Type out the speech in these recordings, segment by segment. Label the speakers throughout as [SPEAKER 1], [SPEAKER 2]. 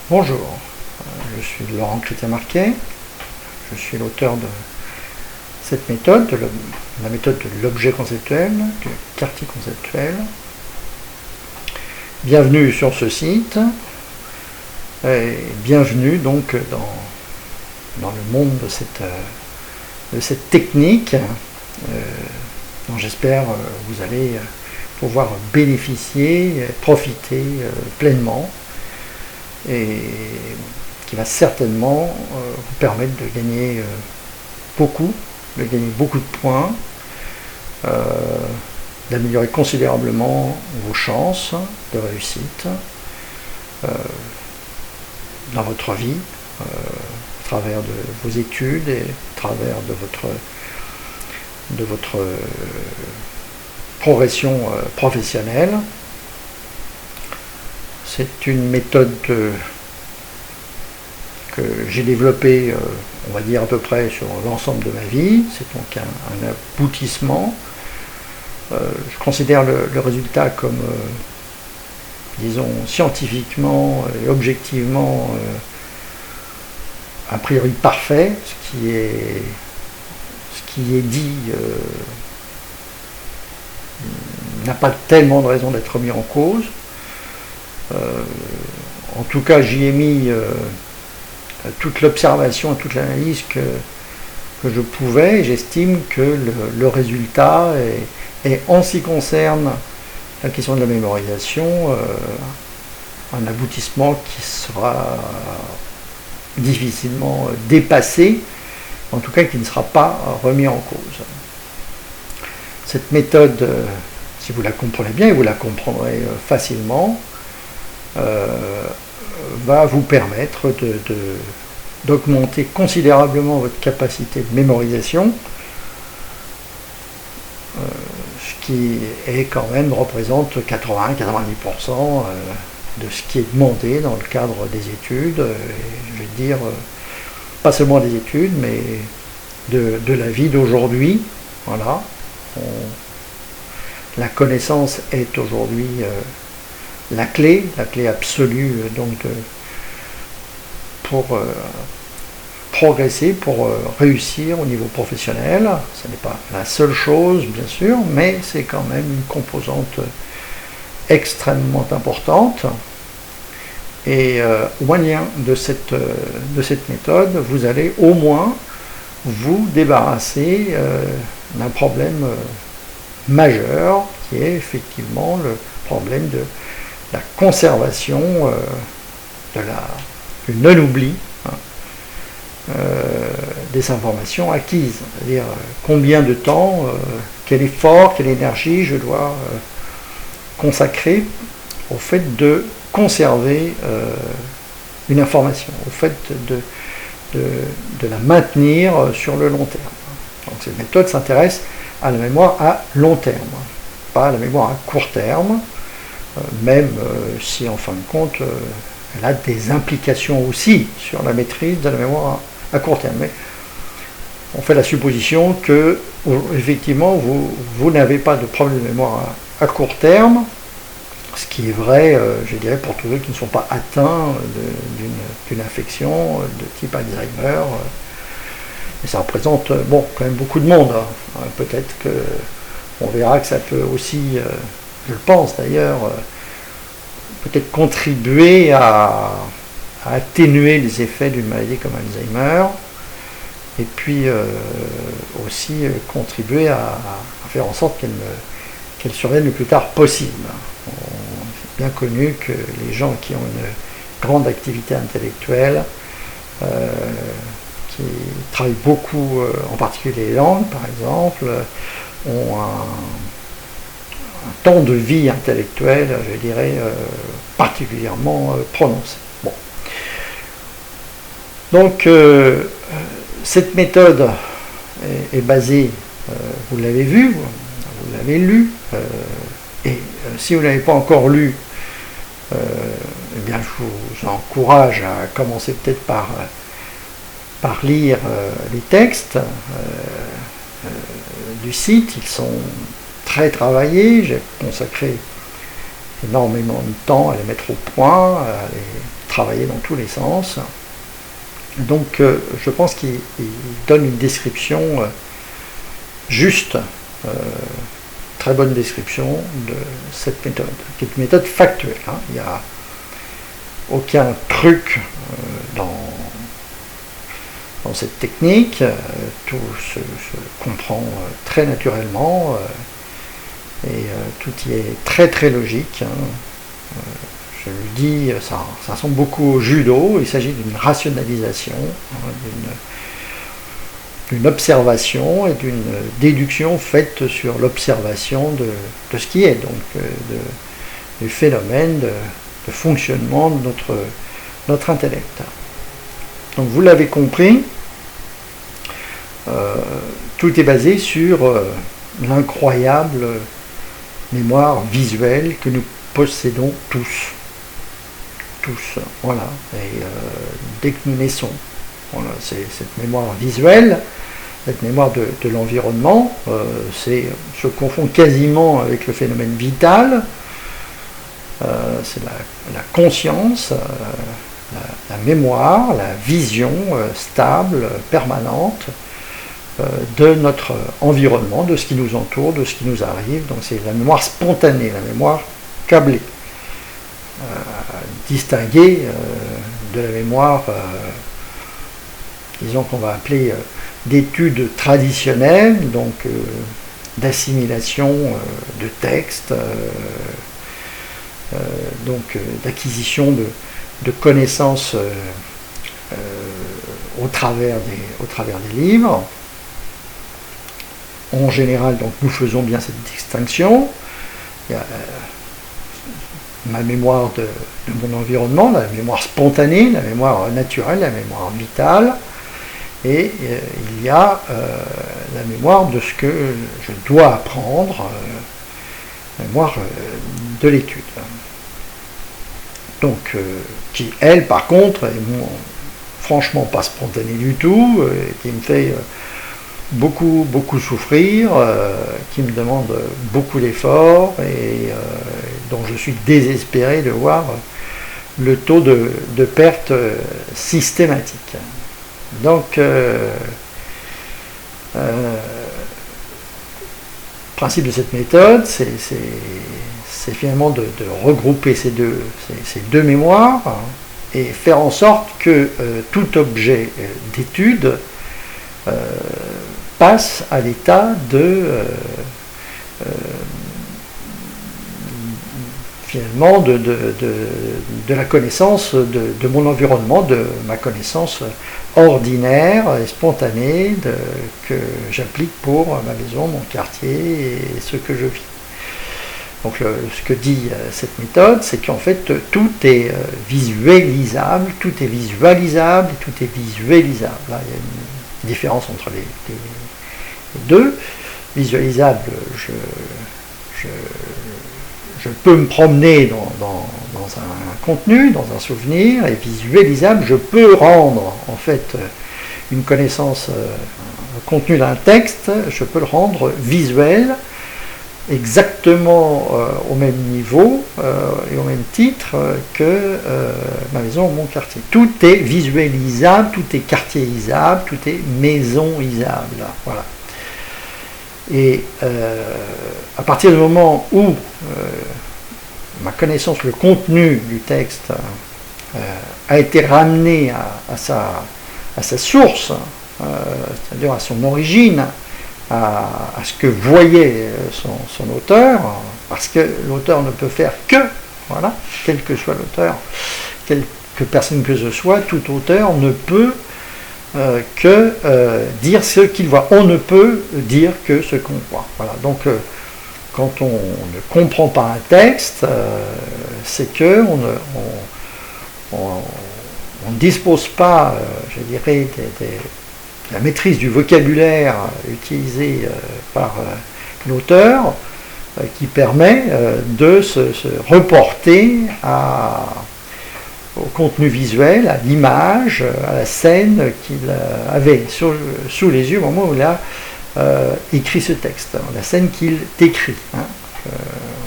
[SPEAKER 1] Bonjour, je suis Laurent Chrétien-Marquet, je suis l'auteur de cette méthode, la méthode de l'objet conceptuel, du quartier conceptuel. Bienvenue sur ce site et bienvenue donc dans le monde de cette technique dont j'espère vous allez pouvoir bénéficier, profiter pleinement, et qui va certainement vous permettre de gagner beaucoup de points, d'améliorer considérablement vos chances de réussite dans votre vie, à travers de vos études et à travers de votre progression professionnelle. C'est une méthode que j'ai développée, on va dire à peu près sur l'ensemble de ma vie. C'est donc un aboutissement. Je considère le résultat comme, disons, scientifiquement et objectivement a priori parfait. Ce qui est dit n'a pas tellement de raison d'être mis en cause. En tout cas, j'y ai mis toute l'observation, toute l'analyse que je pouvais, et j'estime que le résultat est, en ce qui concerne la question de la mémorisation, un aboutissement qui sera difficilement dépassé, en tout cas qui ne sera pas remis en cause. Cette méthode, si vous la comprenez bien, et vous la comprendrez facilement, va vous permettre d'augmenter considérablement votre capacité de mémorisation, ce qui est quand même représente 80-90% de ce qui est demandé dans le cadre des études, je vais dire pas seulement des études, mais de la vie d'aujourd'hui. Voilà. La connaissance est aujourd'hui la clé absolue donc pour progresser, pour réussir au niveau professionnel. Ce n'est pas la seule chose, bien sûr, mais c'est quand même une composante extrêmement importante. Et au moyen de cette méthode, vous allez au moins vous débarrasser d'un problème majeur, qui est effectivement le problème de la conservation, du non-oubli des informations acquises. C'est-à-dire combien de temps, quel effort, quelle énergie je dois consacrer au fait de conserver une information, au fait de la maintenir sur le long terme. Donc cette méthode s'intéresse à la mémoire à long terme, pas à la mémoire à court terme, même si en fin de compte elle a des implications aussi sur la maîtrise de la mémoire à court terme. Mais on fait la supposition que effectivement vous n'avez pas de problème de mémoire à court terme, ce qui est vrai, je dirais, pour tous ceux qui ne sont pas atteints d'une infection de type Alzheimer. Et ça représente quand même beaucoup de monde. Peut-être qu'on verra que ça peut aussi, je le pense d'ailleurs, peut-être contribuer à atténuer les effets d'une maladie comme Alzheimer, et puis aussi contribuer à faire en sorte qu'elle survienne le plus tard possible. C'est bien connu que les gens qui ont une grande activité intellectuelle, qui travaillent beaucoup, en particulier les langues par exemple, ont un temps de vie intellectuelle, je dirais, particulièrement prononcé. Bon. Donc, cette méthode est basée, vous l'avez vu, vous l'avez lu, et si vous ne l'avez pas encore lu, eh bien, je vous encourage à commencer peut-être par lire les textes du site. Ils sont très travaillés, j'ai consacré énormément de temps à les mettre au point, à les travailler dans tous les sens. Donc je pense qu'il donne une description juste, très bonne description de cette méthode, qui est une méthode factuelle. Hein. Il n'y a aucun truc dans cette technique, tout se comprend très naturellement et tout y est très très logique. Hein. Je le dis, ça ressemble beaucoup au judo. Il s'agit d'une rationalisation, hein, d'une observation et d'une déduction faite sur l'observation de ce qui est, donc du phénomène de fonctionnement de notre intellect. Donc vous l'avez compris, tout est basé sur l'incroyable mémoire visuelle que nous possédons tous. Voilà. Et dès que nous naissons, voilà, c'est cette mémoire visuelle, cette mémoire de l'environnement, se confond quasiment avec le phénomène vital. C'est la conscience, la mémoire, la vision stable, permanente de notre environnement, de ce qui nous entoure, de ce qui nous arrive. Donc c'est la mémoire spontanée, la mémoire câblée. Distinguée de la mémoire, disons qu'on va appeler d'études traditionnelles, donc d'assimilation de textes, donc d'acquisition de connaissances au travers des livres. En général, donc, nous faisons bien cette distinction. Il y a ma mémoire de mon environnement, la mémoire spontanée, la mémoire naturelle, la mémoire vitale, et il y a la mémoire de ce que je dois apprendre, la mémoire de l'étude. Donc, qui, elle, par contre, est franchement pas spontanée du tout, qui me fait beaucoup souffrir, qui me demande beaucoup d'efforts et dont je suis désespéré de voir le taux de perte systématique. Donc, le principe de cette méthode, c'est finalement de regrouper ces deux mémoires, hein, et faire en sorte que tout objet d'étude passe à l'état finalement de la connaissance de mon environnement, de ma connaissance ordinaire et spontanée que j'applique pour ma maison, mon quartier et ce que je vis. Donc ce que dit cette méthode, c'est qu'en fait tout est visualisable, tout est visualisable et tout est visualisable. Là, il y a une différence entre les deux. Visualisable, je peux me promener dans un contenu, dans un souvenir, et visualisable, je peux rendre en fait une connaissance, un contenu d'un texte, je peux le rendre visuel, exactement au même niveau et au même titre que ma maison ou mon quartier. Tout est visualisable, tout est quartierisable, tout est maisonisable. Voilà. Et à partir du moment où ma connaissance, le contenu du texte a été ramené à sa source, c'est-à-dire à son origine, à ce que voyait son auteur, parce que l'auteur ne peut faire que, voilà, quel que soit l'auteur, quelque personne que ce soit, tout auteur ne peut que dire ce qu'il voit. On ne peut dire que ce qu'on voit. Voilà. Donc, quand on ne comprend pas un texte, c'est que on ne dispose pas, je dirais, la maîtrise du vocabulaire utilisé par l'auteur, qui permet de se reporter au contenu visuel, à l'image, à la scène qu'il avait sous les yeux au moment où il a écrit ce texte, la scène qu'il décrit. Hein.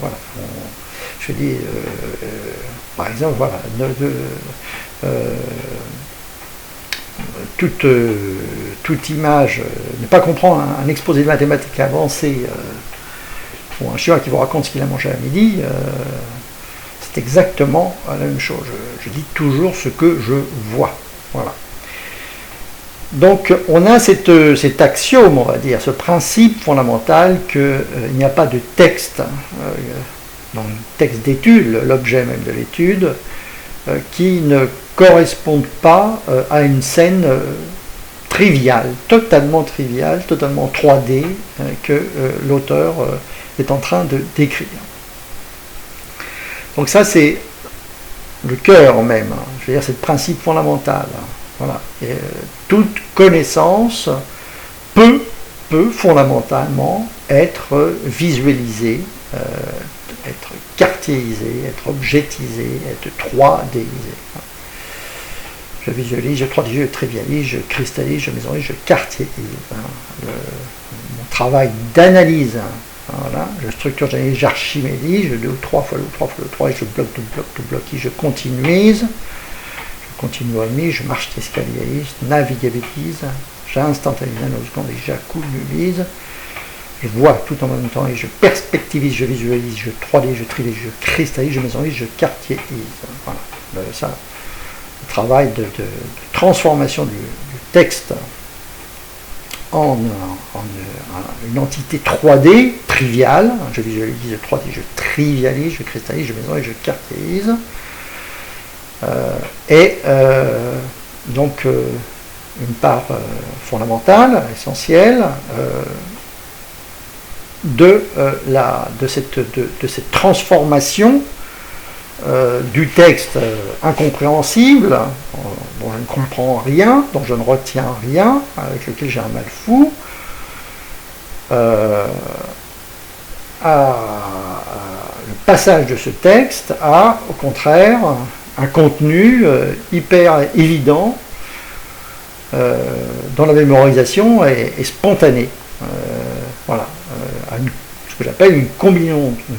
[SPEAKER 1] Voilà. Je dis, par exemple, voilà, toute image, ne pas comprendre un exposé de mathématiques avancé ou un chinois qui vous raconte ce qu'il a mangé à midi, c'est exactement la même chose. Je dis toujours ce que je vois. Voilà. Donc on a cet axiome, on va dire, ce principe fondamental qu'il n'y a pas de texte, donc texte d'étude, l'objet même de l'étude, qui ne correspondent pas à une scène triviale, totalement 3D, que l'auteur est en train de décrire. Donc ça c'est le cœur même, je veux dire c'est le principe fondamental. Voilà. Et, toute connaissance peut fondamentalement être visualisée, être cartéisée, être objectisée, être 3Disée. Je visualise, je 3D, je trivialise, je cristallise, je mémorise, je cartéise. Mon travail d'analyse, voilà, je structure, j'analyse, j'archimédise, je 2 ou 3 fois le 3 fois le 3, et je bloque, tout bloque, je continuise, je continuumise, je marche d'escalierise, je navigabilise, j'instantanise, nanoseconde et j'accumulise, je vois tout en même temps et je perspectivise, je visualise, je 3D, je trivialise, je cristallise, je mémorise, je cartéise. Voilà, ça. Le travail de transformation du texte en une entité 3D triviale, je visualise, je 3D, je trivialise, je cristallise, je mémorise, je cartéise, donc une part fondamentale, essentielle, de cette transformation du texte incompréhensible, dont je ne comprends rien, dont je ne retiens rien, avec lequel j'ai un mal fou, le passage de ce texte a, au contraire, un contenu hyper évident, dont la mémorisation est spontanée. Voilà, ce que j'appelle une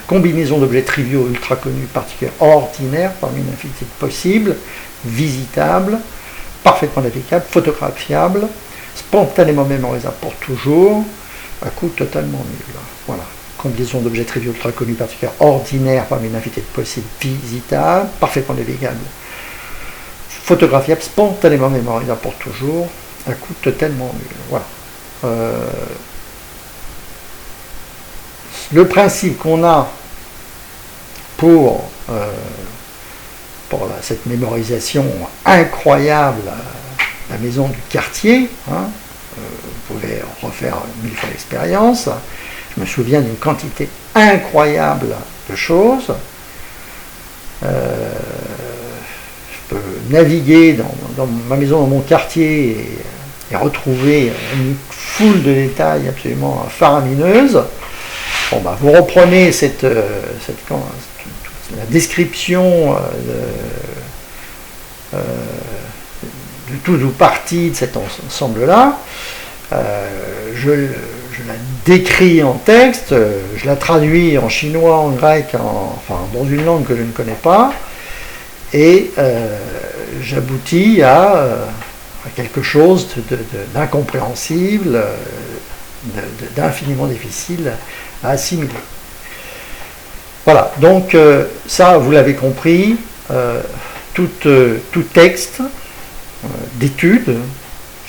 [SPEAKER 1] combinaison d'objets triviaux ultra connus, particuliers, ordinaires, parmi une infinité de possibles, visitables, parfaitement navigables, photographiables, spontanément mémorisables pour toujours, à coût totalement nul. Voilà, combinaison d'objets triviaux ultra connus, particuliers, ordinaires, parmi une infinité de possibles, visitables, parfaitement navigables, photographiables, spontanément mémorisables pour toujours, à coût totalement nul. Voilà. Le principe qu'on a pour cette mémorisation incroyable, la maison du quartier, hein, vous pouvez refaire 1000 fois l'expérience, je me souviens d'une quantité incroyable de choses, je peux naviguer dans ma maison, dans mon quartier, et retrouver une foule de détails absolument faramineuses. Bon, bah, vous reprenez la description de tout ou partie de cet ensemble-là. Je la décris en texte, je la traduis en chinois, en grec, dans une langue que je ne connais pas, et j'aboutis à quelque chose d'incompréhensible, d'infiniment difficile à assimiler. Voilà, donc ça, vous l'avez compris, tout texte d'études,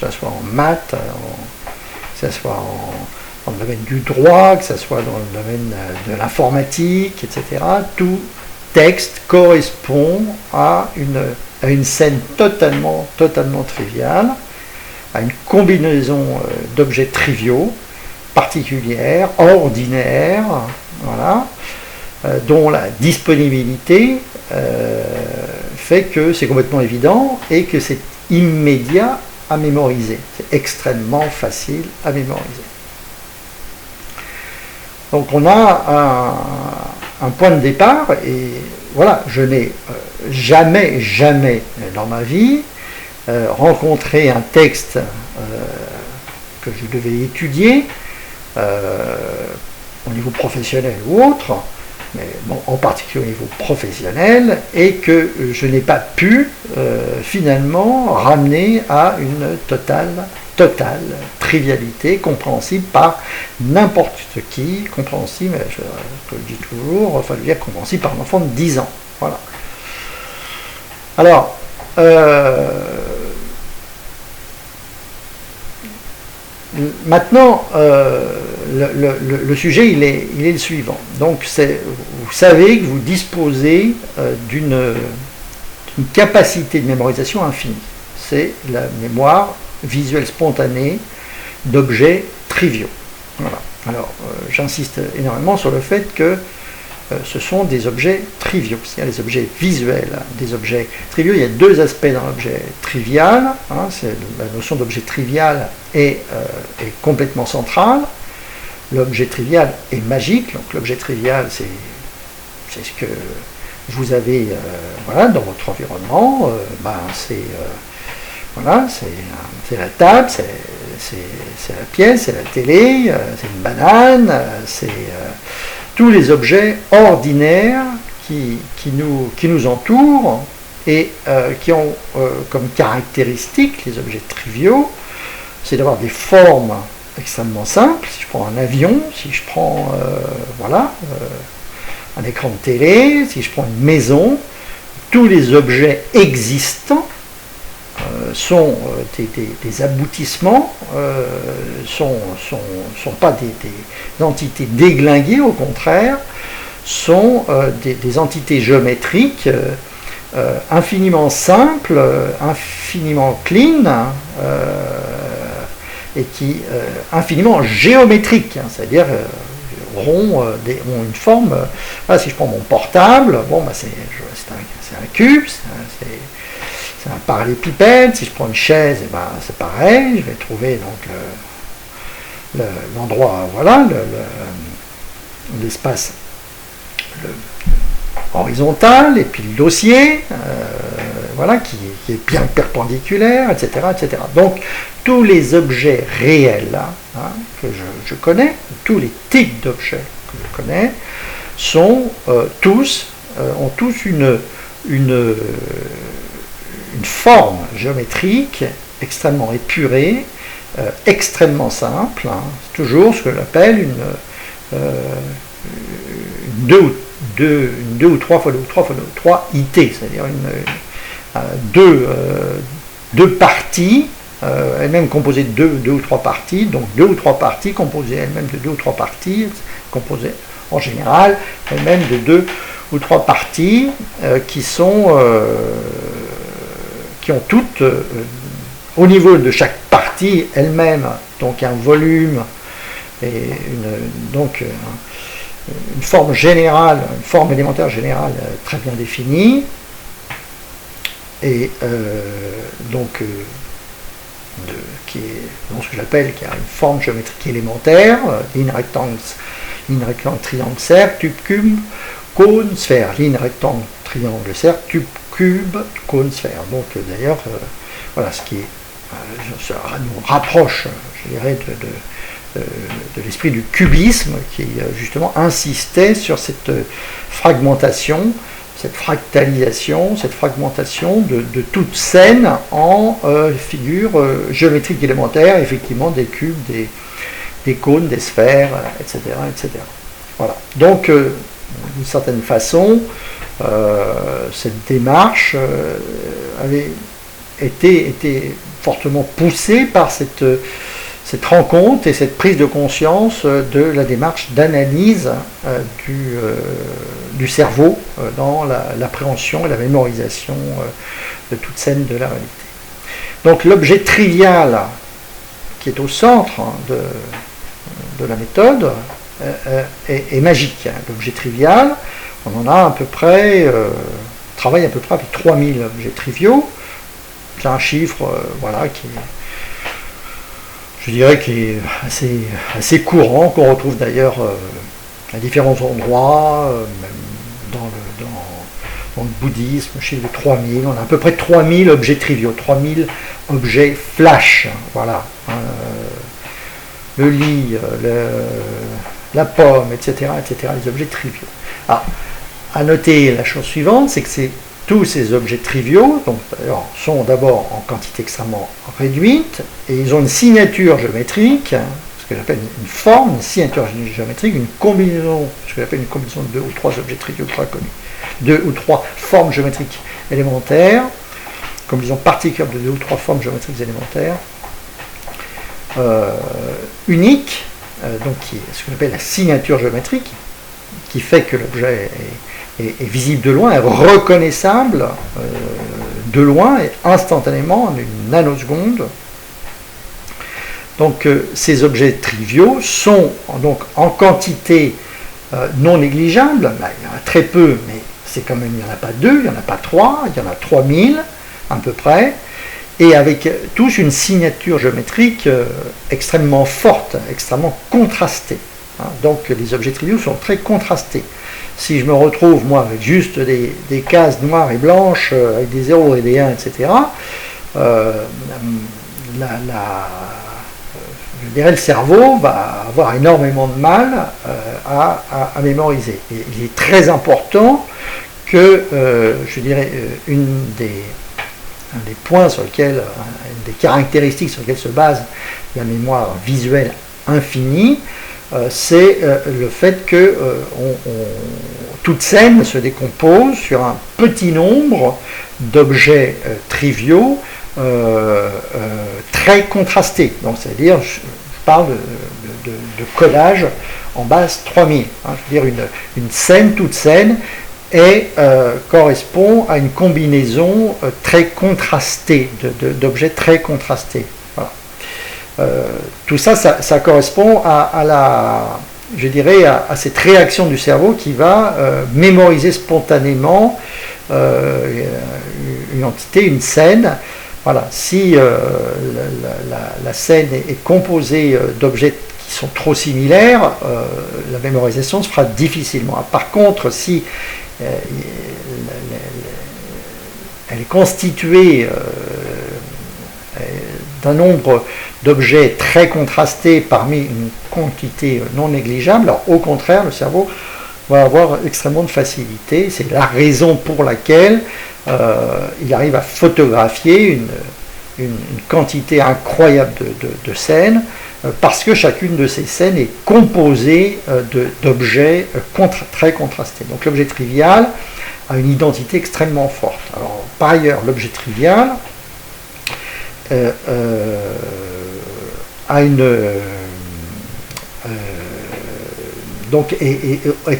[SPEAKER 1] que ce soit en maths, que ce soit dans le domaine du droit, que ce soit dans le domaine de l'informatique, etc., tout texte correspond à une scène totalement triviale, à une combinaison d'objets triviaux, particulière, ordinaire, voilà, dont la disponibilité fait que c'est complètement évident et que c'est immédiat à mémoriser. C'est extrêmement facile à mémoriser. Donc on a un point de départ et voilà, je n'ai jamais dans ma vie rencontré un texte que je devais étudier au niveau professionnel ou autre, mais bon, en particulier au niveau professionnel, et que je n'ai pas pu finalement ramener à une totale trivialité, compréhensible par n'importe qui, compréhensible, je le dis toujours, enfin, je veux dire compréhensible par un enfant de 10 ans. Voilà. Alors, maintenant, le sujet, il est le suivant. Donc, vous savez que vous disposez d'une capacité de mémorisation infinie. C'est la mémoire visuelle spontanée d'objets triviaux. Voilà. Alors, j'insiste énormément sur le fait que ce sont des objets triviaux. C'est-à-dire les objets visuels, des objets triviaux. Il y a deux aspects dans l'objet trivial. La notion d'objet trivial est complètement centrale. L'objet trivial est magique. Donc l'objet trivial, c'est ce que vous avez voilà, dans votre environnement. C'est la table, c'est la pièce, c'est la télé, c'est une banane, c'est tous les objets ordinaires qui nous entourent et qui ont comme caractéristique, les objets triviaux, c'est d'avoir des formes extrêmement simples. Si je prends un avion, si je prends un écran de télé, si je prends une maison, tous les objets existants sont des aboutissements, sont pas des entités déglinguées, au contraire, sont des entités géométriques infiniment simples, infiniment clean, et qui infiniment géométriques, c'est-à-dire ont une forme. Si je prends mon portable, bon, c'est un cube, c'est un parallépipède. Si je prends une chaise, c'est pareil, je vais trouver donc l'endroit, voilà, l'espace horizontal, et puis le dossier, voilà, qui est bien perpendiculaire, etc., etc. Donc, tous les objets réels que je connais, tous les types d'objets que je connais, ont tous une forme géométrique extrêmement épurée, extrêmement simple. C'est toujours ce que j'appelle une 2 ou 3 fois 2 ou 3 fois 2 ou 3 IT, c'est-à-dire deux parties, elles-mêmes composées de deux ou trois parties, donc 2 ou 3 parties composées elles-mêmes de 2 ou 3 parties, composées en général elles-mêmes de 2 ou 3 parties qui ont toutes, au niveau de chaque partie elle-même, donc un volume et une forme générale, une forme élémentaire générale très bien définie, et qui est ce que j'appelle qui a une forme géométrique élémentaire, ligne rectangle, triangle, cercle, tube, cube, cône, sphère, ligne rectangle, triangle, cercle, tube, cube, cône, sphère. Donc d'ailleurs, voilà ce qui nous rapproche, je dirais, de l'esprit du cubisme, qui justement insistait sur cette fragmentation, cette fractalisation, cette fragmentation de toute scène en figures géométriques élémentaires, effectivement des cubes, des cônes, des sphères, etc., etc. Voilà. Donc, d'une certaine façon, cette démarche avait été fortement poussée par cette rencontre et cette prise de conscience de la démarche d'analyse du cerveau dans l'appréhension et la mémorisation de toute scène de la réalité. Donc l'objet trivial qui est au centre de la méthode est magique. L'objet trivial, on en a à peu près, travaille à peu près avec 3000 objets triviaux. C'est un chiffre je dirais qu'il est assez courant, qu'on retrouve d'ailleurs à différents endroits, même dans le bouddhisme, chez les 3000, on a à peu près 3000 objets triviaux, 3000 objets flash, voilà. Le lit, la pomme, etc., etc., les objets triviaux. Alors, à noter la chose suivante, c'est que tous ces objets triviaux donc, sont d'abord en quantité extrêmement réduite, et ils ont une signature géométrique, ce que j'appelle une forme, une signature géométrique, une combinaison, ce que j'appelle une combinaison de 2 ou 3 objets triviaux ultra connus, 2 ou 3 formes géométriques élémentaires, combinaison particulière de 2 ou 3 formes géométriques élémentaires, unique, donc qui est ce que j'appelle la signature géométrique, qui fait que l'objet est visible de loin, est reconnaissable de loin et instantanément en une nanoseconde. Donc ces objets triviaux sont donc en quantité non négligeable. Ben, il y en a très peu, mais c'est quand même, il n'y en a pas 2, il n'y en a pas 3, il y en a 3000 à peu près, et avec tous une signature géométrique extrêmement forte, extrêmement contrastée. Hein. Donc les objets triviaux sont très contrastés. Si je me retrouve, moi, avec juste des cases noires et blanches, avec des 0 et des 1, etc., je dirais le cerveau va avoir énormément de mal à mémoriser. Et il est très important que, je dirais, un des points sur lesquels, une des caractéristiques sur lesquelles se base la mémoire visuelle infinie, c'est le fait que toute scène se décompose sur un petit nombre d'objets triviaux très contrastés. Donc, c'est-à-dire, je parle de collage en base 3000. Hein, je veux dire, une scène, toute scène, correspond à une combinaison très contrastée, d'objets très contrastés. Voilà. Tout ça, ça correspond je dirais, à cette réaction du cerveau qui va mémoriser spontanément une entité, une scène. Voilà. Si la scène est composée d'objets qui sont trop similaires, la mémorisation se fera difficilement. Par contre, si elle est constituée d'un nombre d'objets très contrastés parmi une quantité non négligeable, alors au contraire, le cerveau va avoir extrêmement de facilité. C'est la raison pour laquelle il arrive à photographier une quantité incroyable de scènes, parce que chacune de ces scènes est composée d'objets très contrastés. Donc l'objet trivial a une identité extrêmement forte. Alors, par ailleurs, l'objet trivial est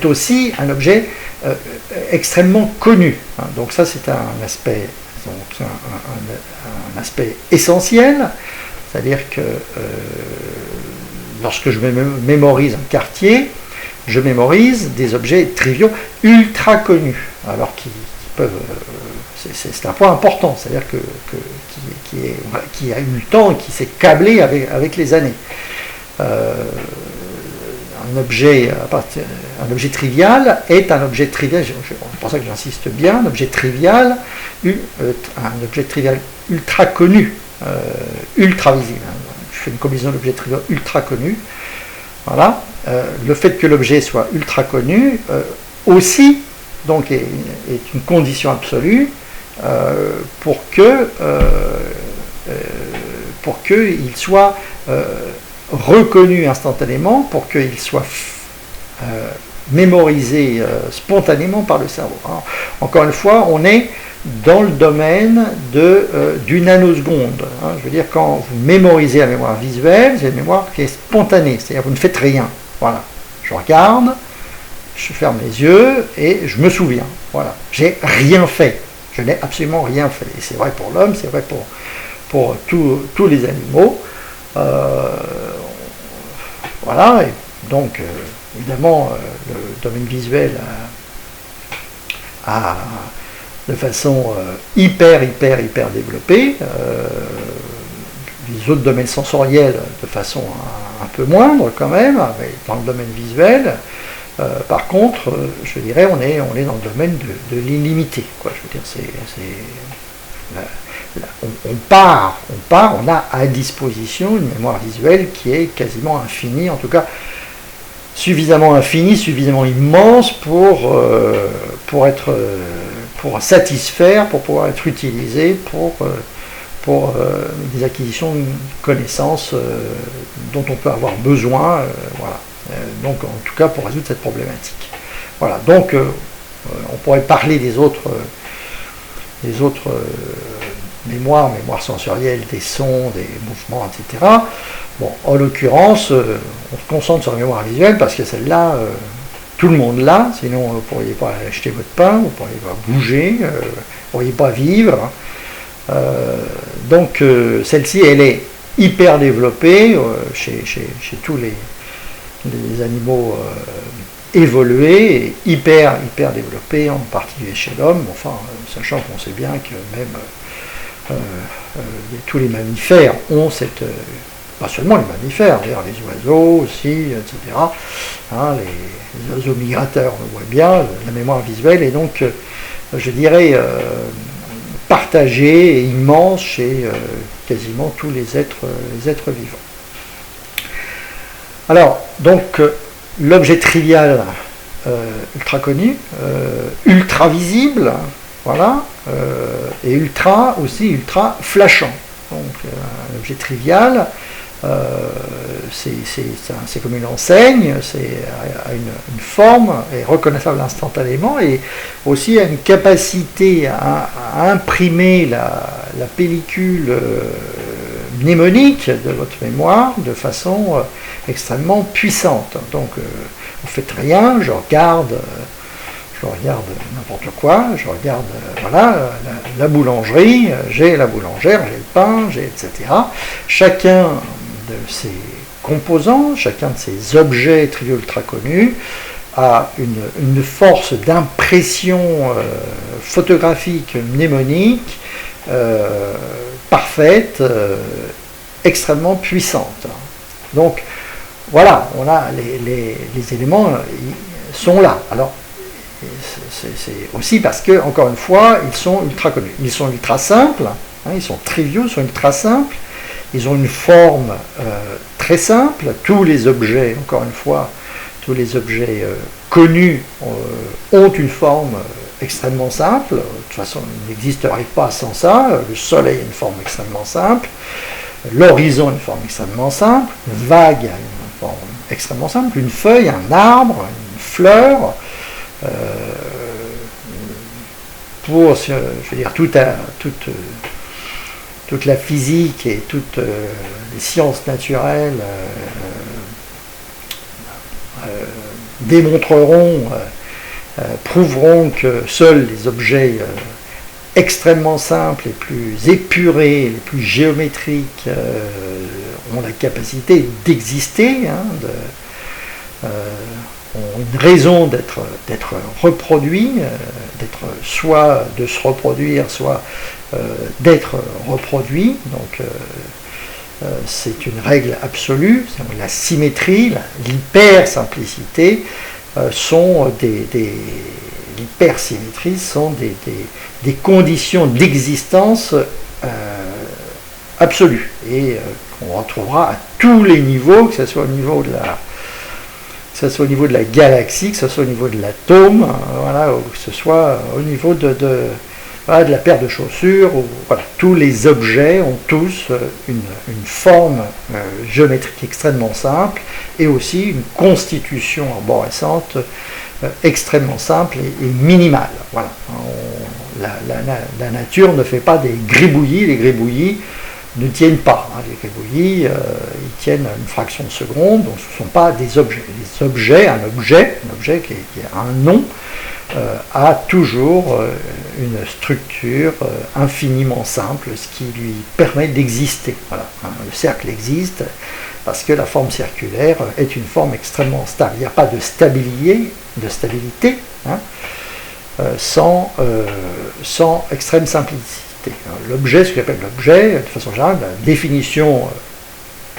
[SPEAKER 1] aussi un objet extrêmement connu. Hein. Donc ça, c'est un aspect, un aspect essentiel. C'est-à-dire que lorsque je mémorise un quartier, je mémorise des objets triviaux ultra connus, alors qui peuvent... c'est un point important, c'est-à-dire qui a eu le temps, qui s'est câblé avec les années. Un objet trivial est un objet trivial, c'est pour ça que j'insiste bien, un objet trivial ultra connu, ultra visible. Je fais une combinaison d'objets triviaux ultra connus. Voilà. Le fait que l'objet soit ultra connu aussi donc est une condition absolue pour qu'il soit reconnu instantanément, pour qu'il soit mémorisé spontanément par le cerveau. Alors, encore une fois, on est dans le domaine du nanoseconde. Hein. Je veux dire, quand vous mémorisez la mémoire visuelle, c'est une mémoire qui est spontanée, c'est-à-dire que vous ne faites rien. Voilà. Je regarde, je ferme les yeux et je me souviens. Voilà. J'ai rien fait. Je n'ai absolument rien fait. Et c'est vrai pour l'homme, c'est vrai pour tous les animaux. Voilà. Et donc, évidemment, le domaine visuel a de façon hyper développée, les autres domaines sensoriels de façon un peu moindre quand même, mais dans le domaine visuel, par contre, je dirais, on est dans le domaine de l'illimité. Je veux dire, on a à disposition une mémoire visuelle qui est quasiment infinie, en tout cas suffisamment infini, suffisamment immense pour satisfaire, pour pouvoir être utilisé pour des acquisitions de connaissances dont on peut avoir besoin, voilà. Donc en tout cas pour résoudre cette problématique. Voilà, donc on pourrait parler des autres mémoires sensorielles, des sons, des mouvements, etc. Bon, en l'occurrence, on se concentre sur la mémoire visuelle parce que celle-là, tout le monde l'a, sinon vous ne pourriez pas acheter votre pain, vous ne pourriez pas bouger, vous ne pourriez pas vivre. Donc celle-ci, elle est hyper développée chez tous les animaux évolués, et hyper développée, en particulier chez l'homme, enfin, sachant qu'on sait bien que même tous les mammifères ont cette... pas seulement les mammifères, d'ailleurs les oiseaux aussi, etc. Hein, les oiseaux migrateurs, on le voit bien, la mémoire visuelle est donc, je dirais, partagée et immense chez quasiment tous les êtres vivants. Alors, donc, l'objet trivial ultra connu, ultra visible, voilà, et ultra flashant. Donc, un objet trivial, c'est comme une enseigne, a une forme, est reconnaissable instantanément, et aussi a une capacité à imprimer la pellicule mnémonique de votre mémoire de façon extrêmement puissante. Donc vous faites rien, je regarde n'importe quoi, je regarde voilà, la boulangerie, j'ai la boulangère, j'ai le pain, etc. Chacun de ces composants, chacun de ces objets triviaux ultra connus a une force d'impression photographique mnémonique parfaite, extrêmement puissante. Donc voilà, on a les éléments sont là. Alors c'est aussi parce que, encore une fois, ils sont ultra connus. Ils sont ultra simples, hein, ils sont triviaux, ils sont ultra simples, ils ont une forme très simple. Tous les objets, encore une fois, tous les objets connus ont une forme extrêmement simple. De toute façon, il n'existerait pas sans ça. Le soleil a une forme extrêmement simple, l'horizon a une forme extrêmement simple, une vague a une forme extrêmement simple, une feuille, un arbre, une fleur. Pour, je veux dire, toute la physique et toutes les sciences naturelles démontreront, prouveront que seuls les objets extrêmement simples, les plus épurés, les plus géométriques ont la capacité d'exister, hein, ont une raison d'être reproduits, soit de se reproduire, soit d'être reproduits. Donc c'est une règle absolue. La symétrie, l'hypersimplicité l'hypersymétrie sont des conditions d'existence absolues et qu'on retrouvera à tous les niveaux, que ce soit au niveau de la galaxie, que ce soit au niveau de l'atome, voilà, ou que ce soit au niveau de la paire de chaussures, ou, voilà, tous les objets ont tous une forme géométrique extrêmement simple et aussi une constitution arborescente extrêmement simple et minimale. Voilà. La nature ne fait pas des gribouillis, les gribouillis ne tiennent pas. Hein. Les gribouillis, ils tiennent une fraction de seconde, donc ce ne sont pas des objets. Les objets, un objet qui a un nom, a toujours une structure infiniment simple, ce qui lui permet d'exister. Voilà. Hein. Le cercle existe parce que la forme circulaire est une forme extrêmement stable. Il n'y a pas de stabilité, hein, sans extrême simplicité. L'objet, ce que j'appelle l'objet, de façon générale, la définition,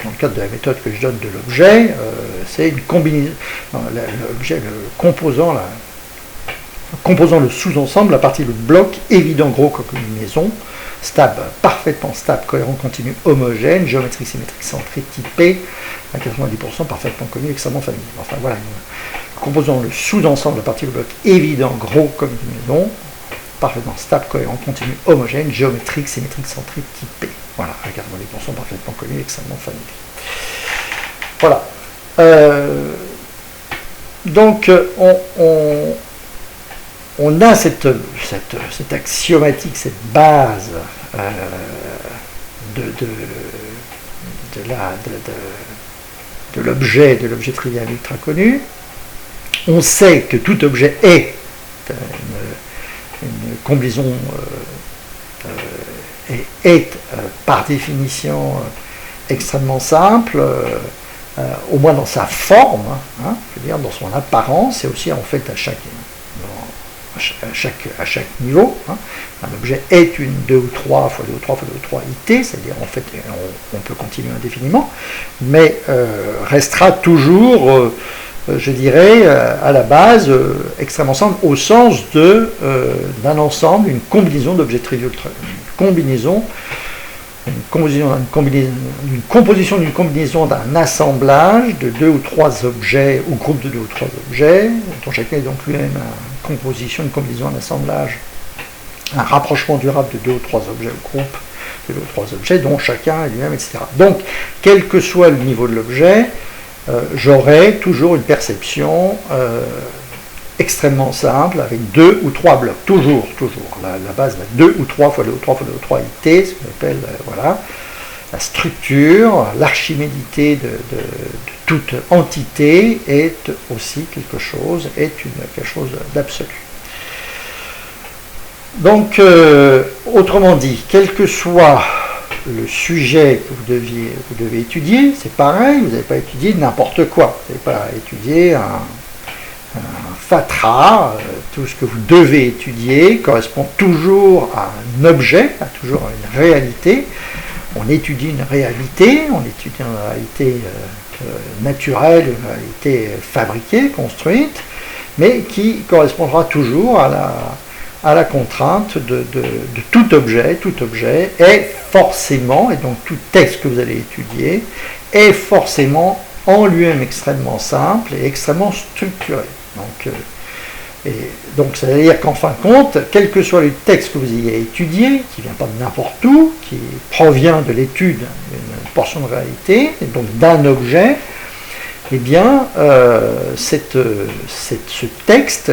[SPEAKER 1] dans le cadre de la méthode que je donne de l'objet, c'est une combinaison, l'objet, le composant, composant le sous-ensemble à partir du bloc évident gros combinaison, stable, parfaitement stable, cohérent, continu, homogène, géométrique, symétrique, centré, typé, à 90% parfaitement connu, extrêmement familier. Enfin voilà, composant le sous-ensemble à partir du bloc évident gros combinaison, parfaitement stable, cohérent, continu, homogène, géométrique, symétrique, centré, typé. Voilà, à 90% parfaitement connu, extrêmement familier. Voilà. Donc, on a cette axiomatique, cette base de l'objet trivial ultra connu. On sait que tout objet est une combinaison est par définition extrêmement simple, au moins dans sa forme, hein, je veux dire dans son apparence, et aussi en fait à chaque niveau. Hein. Un objet est une 2 ou 3 fois 2 ou 3 fois 2 ou 3 IT, c'est-à-dire en fait on peut continuer indéfiniment, mais restera toujours, je dirais, à la base, extrêmement simple au sens d'un ensemble, une combinaison d'objets triviaux, une composition d'une combinaison d'un assemblage de 2 ou 3 objets, ou groupe de 2 ou 3 objets, dont chacun est donc lui-même une composition, une combinaison, un assemblage, un rapprochement durable de 2 ou 3 objets, ou groupe de 2 ou 3 objets, dont chacun est lui-même, etc. Donc, quel que soit le niveau de l'objet, j'aurai toujours une perception extrêmement simple, avec 2 ou 3 blocs, toujours. La base, 2 ou 3 fois 2 ou 3 fois 2 ou 3 IT, ce qu'on appelle, voilà, la structure, l'archimédité de toute entité est aussi quelque chose d'absolu. Donc, autrement dit, quel que soit le sujet que vous devez étudier, c'est pareil, vous n'avez pas étudié n'importe quoi, vous n'avez pas étudié un fatras, tout ce que vous devez étudier correspond toujours à un objet, toujours à une réalité. On étudie une réalité naturelle, une réalité fabriquée, construite, mais qui correspondra toujours à la contrainte de tout objet. Tout objet est forcément, et donc tout texte que vous allez étudier, est forcément en lui-même extrêmement simple et extrêmement structuré. Donc, c'est-à-dire qu'en fin de compte, quel que soit le texte que vous ayez étudié, qui ne vient pas de n'importe où, qui provient de l'étude d'une portion de réalité, et donc d'un objet, eh bien, ce texte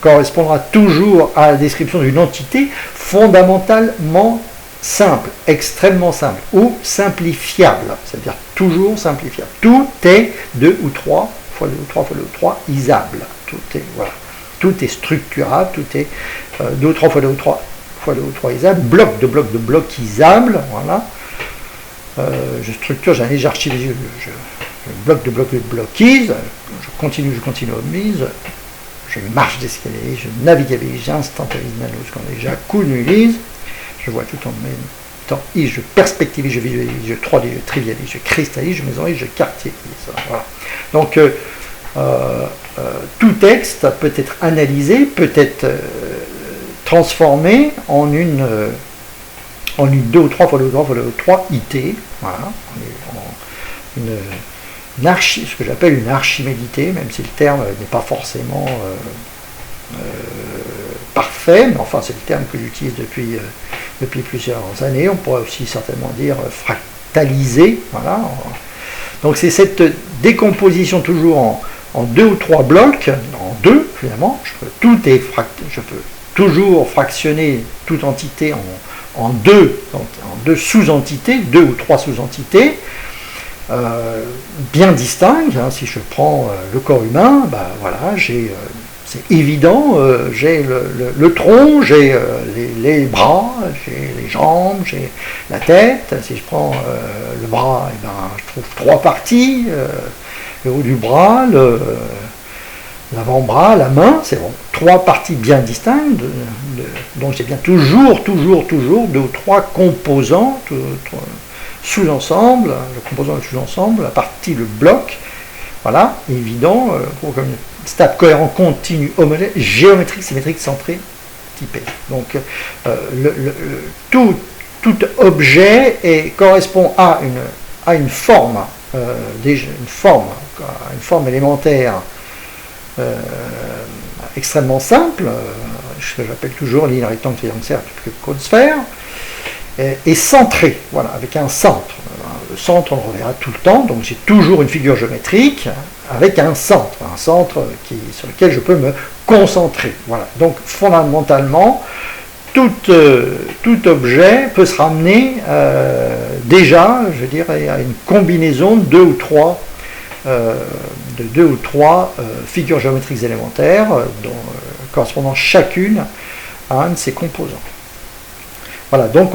[SPEAKER 1] correspondra toujours à la description d'une entité fondamentalement simple, extrêmement simple, ou simplifiable, c'est-à-dire toujours simplifiable. Tout est 2 ou 3 fois 2 ou 3 fois 2 ou 3 isable. Tout est structurable, tout est 2 ou 3 fois 2 ou 3 fois 2 ou 3 isable, bloc de bloc isable, voilà. Je structure, j'archivise, bloc de bloquise, je continue au mise, je marche d'escalier, je navigabilise, j'instantanise, nanoseconde, j'accumulise, je vois tout en même temps, je perspectivise, je visualise, je 3D, je trivialise, je cristallise, je mémorise, je caractérise. Voilà. Donc, tout texte peut être analysé, peut être transformé en une 2 ou 3 fois 2 ou 3 fois 2 ou 3 IT, voilà, ce que j'appelle une archimédité, même si le terme n'est pas forcément parfait, mais enfin c'est le terme que j'utilise depuis plusieurs années. On pourrait aussi certainement dire fractalisé, voilà. Donc c'est cette décomposition toujours en 2 ou 3 blocs, en 2 finalement, je peux toujours fractionner toute entité en deux sous-entités, 2 ou 3 sous-entités, bien distinctes. Hein. Si je prends le corps humain, ben voilà, c'est évident, j'ai le tronc, j'ai les bras, j'ai les jambes, j'ai la tête. Si je prends le bras, eh ben, je trouve 3 parties, le haut du bras, l'avant-bras, la main, c'est bon, 3 parties bien distinctes, donc j'ai bien toujours 2 ou 3 composants, sous-ensemble, le composant et le sous-ensemble, la partie, le bloc, voilà, évident, stable, cohérent, continu, homogène, géométrique, symétrique, centré, typé. Donc tout objet correspond à une forme, une forme élémentaire extrêmement simple, ce que j'appelle toujours ligne, rectangle, triangle, cercle, cône, sphère, et centré, voilà, avec un centre. Le centre, on le reverra tout le temps, donc j'ai toujours une figure géométrique avec un centre sur lequel je peux me concentrer. Voilà. Donc fondamentalement, tout objet peut se ramener déjà, je dirais, à une combinaison de deux ou trois figures géométriques élémentaires, correspondant chacune à un de ses composants. Voilà, donc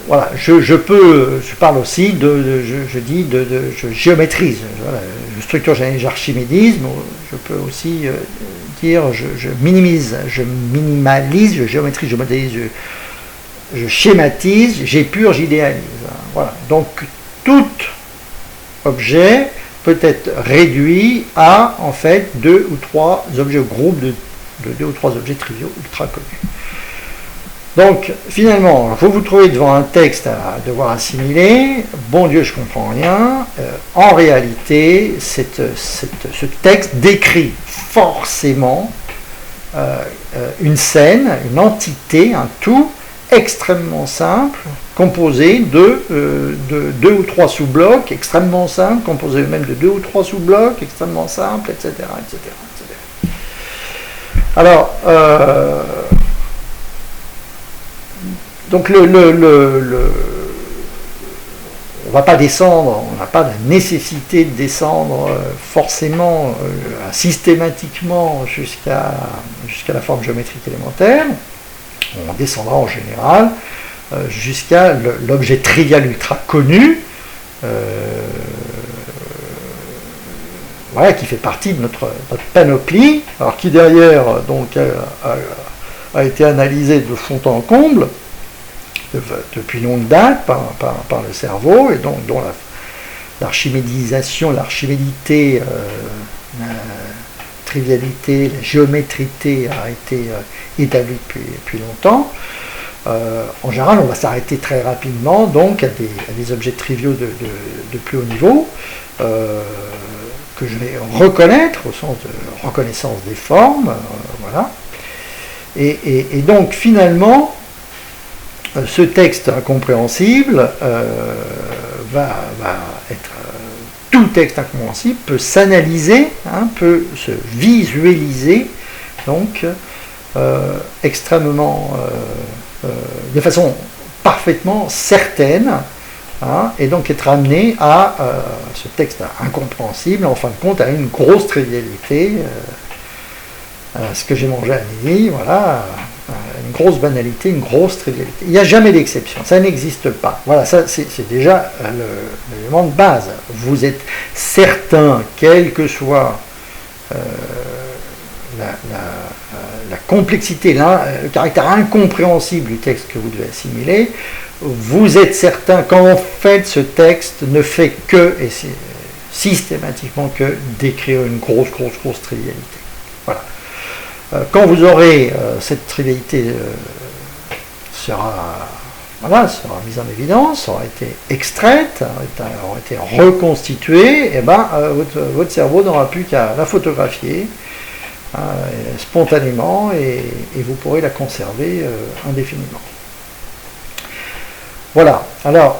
[SPEAKER 1] voilà, je parle aussi je géométrise, voilà, je structure, j'archimédise, mais je peux aussi dire je minimalise, je géométrise, je modélise, je schématise, j'épure, j'idéalise. Voilà, donc tout objet peut être réduit à en fait deux ou trois objets, groupes de deux ou trois objets triviaux ultra connus. Donc, finalement, vous vous trouvez devant un texte à devoir assimiler. Bon Dieu, je comprends rien. En réalité, ce texte décrit forcément une scène, une entité, un tout extrêmement simple, composé de deux ou trois sous-blocs extrêmement simples, composé même de deux ou trois sous-blocs extrêmement simples, etc., etc., etc. Alors, donc on ne va pas descendre, on n'a pas la nécessité de descendre forcément systématiquement jusqu'à la forme géométrique élémentaire. On descendra en général jusqu'à l'objet trivial ultra connu, voilà, qui fait partie de notre panoplie, alors qui derrière donc a été analysé de fond en comble depuis longue date par le cerveau, et donc dont l'archimédisation, l'archimédité, la trivialité, la géométrité a été établie depuis longtemps. En général, on va s'arrêter très rapidement donc à des objets triviaux de plus haut niveau, que je vais reconnaître au sens de reconnaissance des formes, voilà. Et donc finalement, ce texte incompréhensible va être tout texte incompréhensible peut s'analyser, peut se visualiser donc extrêmement de façon parfaitement certaine, et donc être amené à ce texte incompréhensible, en fin de compte à une grosse trivialité, ce que j'ai mangé à midi, voilà, une grosse banalité, une grosse trivialité. Il n'y a jamais d'exception, ça n'existe pas. Voilà, ça c'est déjà l'élément de base. Vous êtes certain, quelle que soit la complexité, le caractère incompréhensible du texte que vous devez assimiler, vous êtes certain qu'en fait ce texte ne fait que, et c'est systématiquement que, décrire une grosse trivialité. Voilà. Quand vous aurez cette trivialité sera mise en évidence, aura été extraite, aura été reconstituée, et votre cerveau n'aura plus qu'à la photographier spontanément, et vous pourrez la conserver indéfiniment. Voilà, alors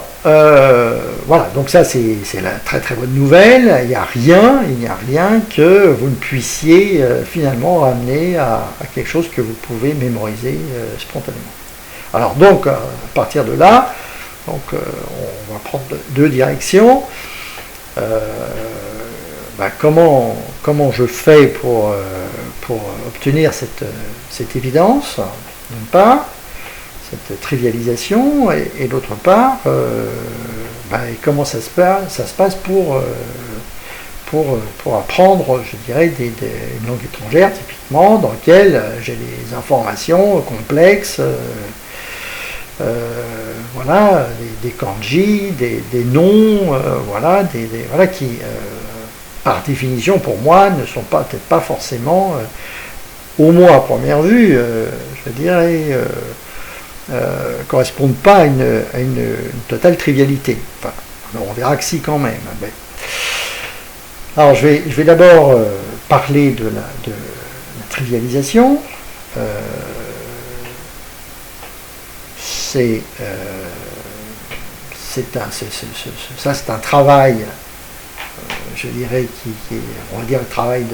[SPEAKER 1] voilà, donc ça c'est la très très bonne nouvelle. Il n'y a rien que vous ne puissiez finalement ramener à quelque chose que vous pouvez mémoriser spontanément. Alors donc à partir de là, donc, on va prendre deux directions. Comment je fais pour obtenir cette évidence, d'une part, cette trivialisation, et d'autre part, comment ça se passe pour apprendre, je dirais, une langue étrangère, typiquement, dans laquelle j'ai des informations complexes, voilà, des kanji, des noms, voilà, par définition, pour moi, ne sont peut-être pas forcément, au moins à première vue, je dirais, correspondent pas à une totale trivialité. Enfin, on verra que si quand même. Mais... Alors je vais d'abord parler de la trivialisation. Ça c'est un travail, je dirais, qui est, on va dire, le travail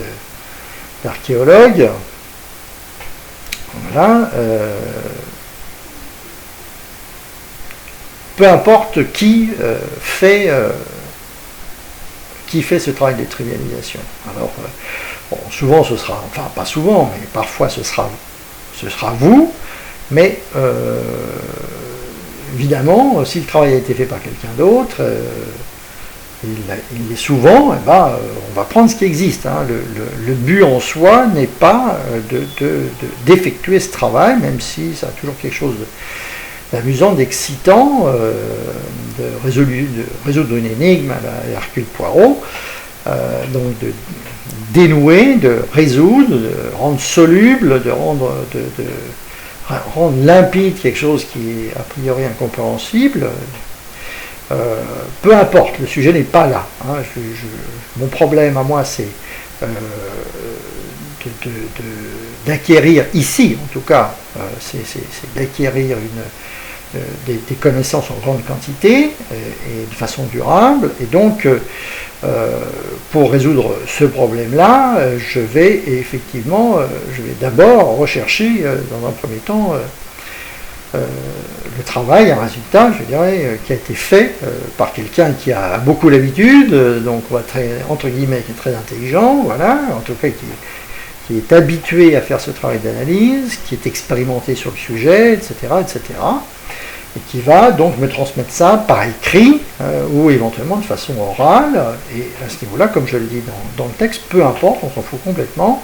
[SPEAKER 1] d'archéologue. Voilà. Peu importe qui fait ce travail de trivialisation. Alors, bon, souvent ce sera, enfin pas souvent, mais parfois ce sera vous, mais évidemment, si le travail a été fait par quelqu'un d'autre, il est souvent, eh ben, on va prendre ce qui existe. Hein. Le but en soi n'est pas d'effectuer ce travail, même si ça a toujours quelque chose d'amusant, d'excitant, de résoudre une énigme à la Hercule Poirot, donc de dénouer, de résoudre, de rendre soluble, de rendre limpide quelque chose qui est a priori incompréhensible. Peu importe, le sujet n'est pas là. Hein. Mon problème à moi, c'est d'acquérir ici, en tout cas, c'est d'acquérir des connaissances en grande quantité et de façon durable. Et donc, pour résoudre ce problème-là, je vais d'abord rechercher, dans un premier temps, le travail, un résultat, je dirais, qui a été fait par quelqu'un qui a beaucoup l'habitude, donc entre guillemets, qui est très intelligent, voilà, en tout cas qui est habitué à faire ce travail d'analyse, qui est expérimenté sur le sujet, etc., etc., et qui va donc me transmettre ça par écrit, ou éventuellement de façon orale, et à ce niveau-là, comme je le dis dans le texte, peu importe, on s'en fout complètement,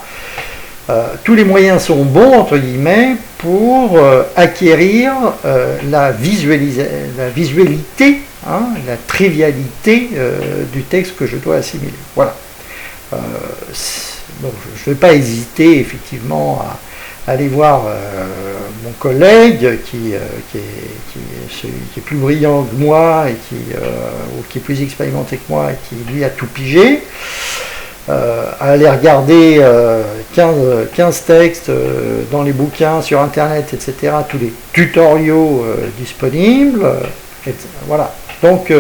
[SPEAKER 1] tous les moyens sont bons, entre guillemets, pour acquérir la visualité, hein, la trivialité du texte que je dois assimiler. Voilà. Donc, je ne vais pas hésiter, effectivement, à aller voir mon collègue qui est plus brillant que moi et qui est plus expérimenté que moi et qui, lui, a tout pigé. À aller regarder 15 textes dans les bouquins, sur Internet, etc., tous les tutoriaux disponibles, voilà. Donc,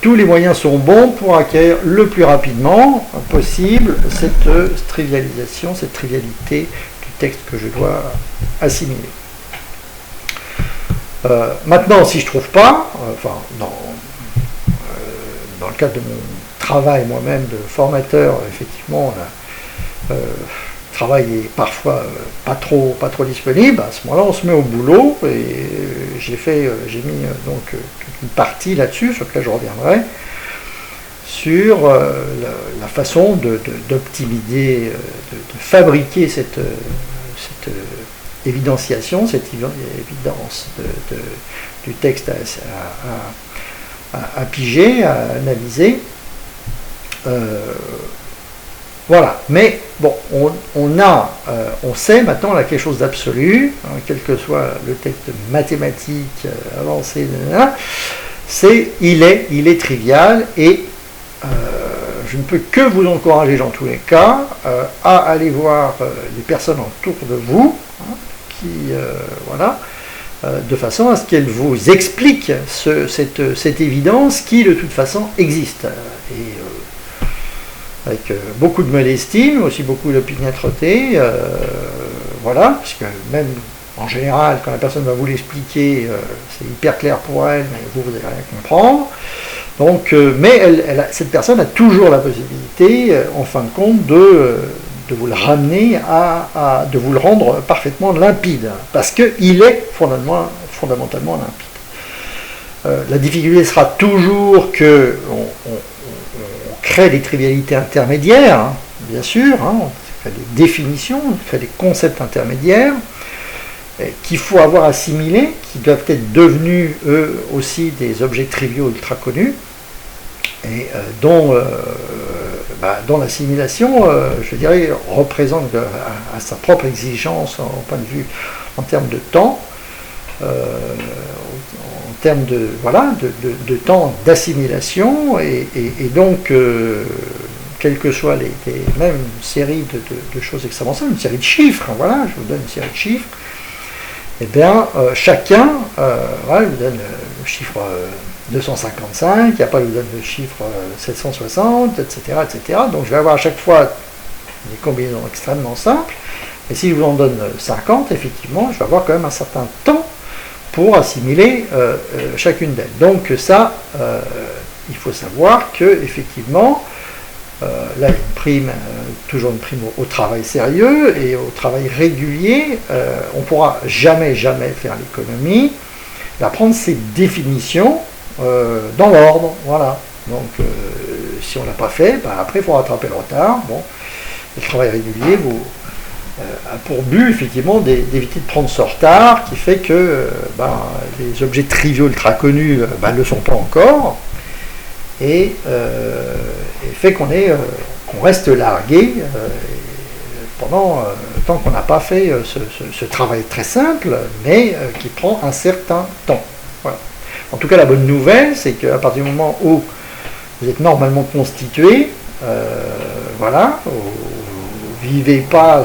[SPEAKER 1] tous les moyens sont bons pour acquérir le plus rapidement possible cette trivialisation, cette trivialité du texte que je dois assimiler. Maintenant, si je ne trouve pas, dans le cadre de mon travail moi-même de formateur, effectivement, le travail est parfois pas trop disponible. À ce moment-là, on se met au boulot et j'ai mis donc toute une partie là-dessus, sur laquelle je reviendrai, sur la façon d'optimiser, de fabriquer cette évidenciation, cette évidence du texte à piger, à analyser. Voilà, mais bon, on sait maintenant là quelque chose d'absolu, hein, quel que soit le texte mathématique avancé, il est trivial, et je ne peux que vous encourager dans tous les cas à aller voir les personnes autour de vous, hein, voilà, de façon à ce qu'elles vous expliquent cette évidence qui de toute façon existe. Avec beaucoup de modestie, mais aussi beaucoup d'opiniâtreté, voilà, parce que même en général, quand la personne va vous l'expliquer, c'est hyper clair pour elle, mais vous n'allez rien comprendre. Donc, mais cette personne a toujours la possibilité, en fin de compte, de vous le ramener de vous le rendre parfaitement limpide, parce qu'il est fondamentalement limpide. La difficulté sera toujours que on crée des trivialités intermédiaires, hein, bien sûr, hein, on crée des définitions, on crée des concepts intermédiaires qu'il faut avoir assimilés, qui doivent être devenus eux aussi des objets triviaux ultra connus, et dont dont l'assimilation, je dirais, représente à sa propre exigence en point de vue, en termes de temps, en termes de temps d'assimilation, et donc, quelles que soient même une série de choses extrêmement simples, une série de chiffres, voilà, je vous donne une série de chiffres, et bien, chacun, voilà, je vous donne le chiffre 255, et après je vous donne le chiffre 760, etc., etc. Donc je vais avoir à chaque fois des combinaisons extrêmement simples, et si je vous en donne 50, effectivement, je vais avoir quand même un certain temps pour assimiler chacune d'elles. Donc ça, il faut savoir que effectivement, là, une prime, toujours une prime au travail sérieux et au travail régulier. On ne pourra jamais faire l'économie d'apprendre ces définitions dans l'ordre. Voilà. Donc, si on ne l'a pas fait, après, il faut rattraper le retard. Bon. Et le travail régulier a pour but, effectivement, d'éviter de prendre ce retard qui fait que les objets triviaux ultra connus ne le sont pas encore. Et fait qu'on reste largué pendant le temps qu'on n'a pas fait ce travail très simple, mais qui prend un certain temps. Voilà. En tout cas, la bonne nouvelle, c'est qu'à partir du moment où vous êtes normalement constitué, voilà, vous ne vivez pas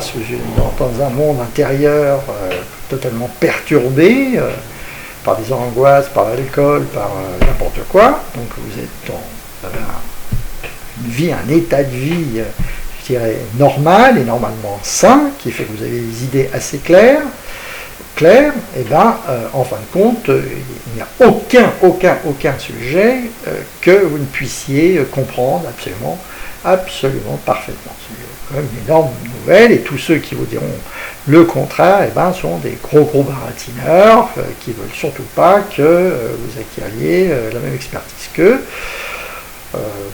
[SPEAKER 1] dans un monde intérieur totalement perturbé, par des angoisses, par l'alcool, par n'importe quoi. Donc vous avez une vie, un état de vie, je dirais, normal et normalement sain, qui fait que vous avez des idées assez claires, et bien, en fin de compte, il n'y a aucun sujet que vous ne puissiez comprendre absolument parfaitement. C'est quand même une énorme nouvelle, et tous ceux qui vous diront le contraire, sont des gros baratineurs qui ne veulent surtout pas que vous acquériez la même expertise qu'eux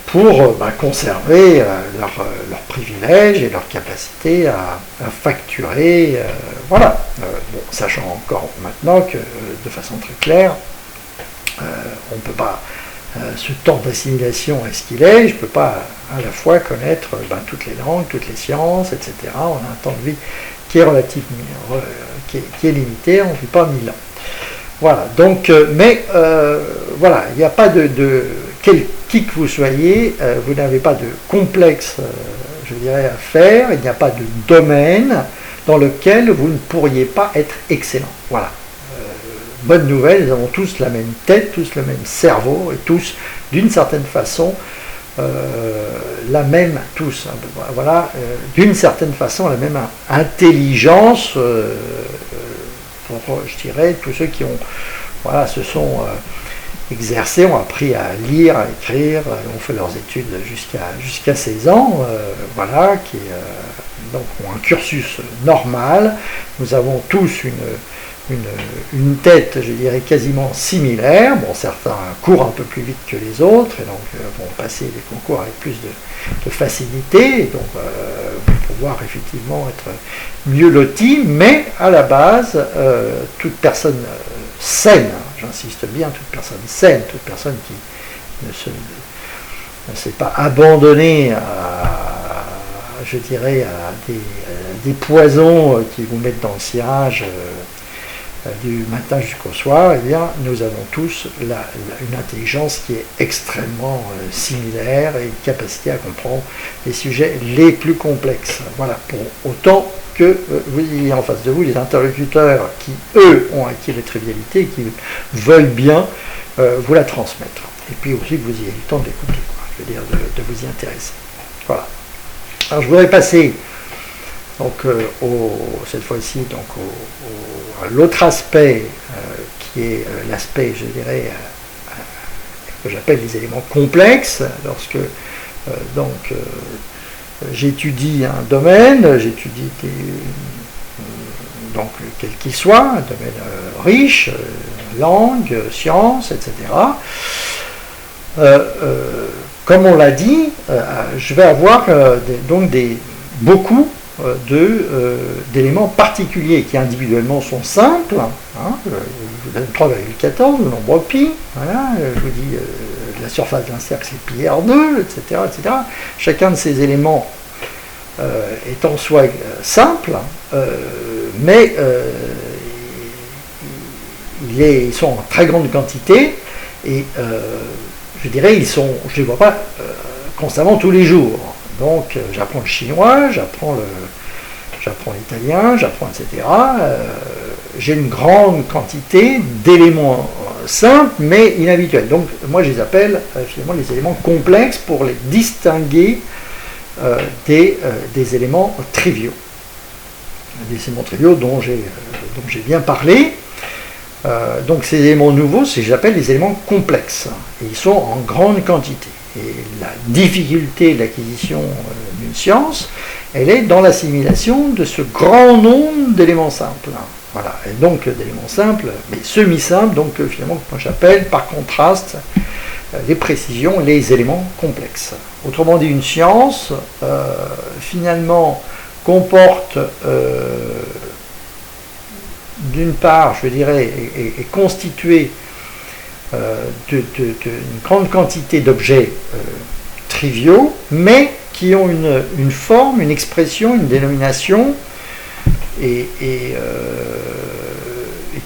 [SPEAKER 1] pour conserver leurs privilèges et leur capacité à facturer. Voilà. Sachant encore maintenant que, de façon très claire, on ne peut pas, ce temps d'assimilation est ce qu'il est, je ne peux pas à la fois connaître toutes les langues, toutes les sciences, etc. On a un temps de vie qui est relativement, qui est limité, on ne vit pas 1000 ans. Voilà, donc, voilà, il n'y a pas qui que vous soyez, vous n'avez pas de complexe, je dirais, à faire, il n'y a pas de domaine dans lequel vous ne pourriez pas être excellent. Voilà. Bonne nouvelle, nous avons tous la même tête, tous le même cerveau, et tous, d'une certaine façon, la même, tous, voilà, d'une certaine façon, la même intelligence, pour, je dirais, tous ceux qui se sont exercés, ont appris à lire, à écrire, ont fait leurs études jusqu'à 16 ans, voilà, qui donc ont un cursus normal. Nous avons tous une tête, je dirais, quasiment similaire. Bon, certains courent un peu plus vite que les autres, et donc vont passer les concours avec plus de facilité, et donc vont pouvoir effectivement être mieux lotis, mais à la base, toute personne saine, j'insiste bien, toute personne saine, toute personne qui ne s'est pas abandonnée je dirais, à des poisons qui vous mettent dans le cirage du matin jusqu'au soir, eh bien, nous avons tous une intelligence qui est extrêmement similaire et une capacité à comprendre les sujets les plus complexes. Voilà, pour autant que vous ayez en face de vous des interlocuteurs qui, eux, ont acquis les trivialités et qui veulent bien vous la transmettre. Et puis aussi que vous ayez le temps d'écouter, je veux dire, de vous y intéresser. Voilà. Alors je voudrais passer donc cette fois-ci donc à l'autre aspect qui est l'aspect, je dirais, que j'appelle les éléments complexes. Lorsque j'étudie un domaine, j'étudie donc quel qu'il soit, un domaine riche, langue, sciences, etc. Comme on l'a dit, je vais avoir beaucoup d'éléments particuliers qui individuellement sont simples. Je vous donne 3,14, le nombre pi, voilà, je vous dis la surface d'un cercle, c'est pi R2, etc., etc. Chacun de ces éléments est en soi simple, mais ils sont en très grande quantité, et je dirais, je ne les vois pas constamment tous les jours. Donc j'apprends le chinois, j'apprends l'italien, j'apprends, etc. J'ai une grande quantité d'éléments simples mais inhabituels. Donc moi je les appelle finalement les éléments complexes pour les distinguer des éléments triviaux. Des éléments triviaux dont j'ai bien parlé. Donc ces éléments nouveaux, j'appelle les éléments complexes. Et ils sont en grande quantité. Et la difficulté de l'acquisition d'une science, elle est dans l'assimilation de ce grand nombre d'éléments simples. Voilà. Et donc d'éléments simples, mais semi-simples, donc finalement que moi j'appelle par contraste les précisions, les éléments complexes. Autrement dit, une science, finalement, comporte d'une part, je dirais, est constituée d'une grande quantité d'objets triviaux, mais qui ont une forme, une expression, une dénomination, et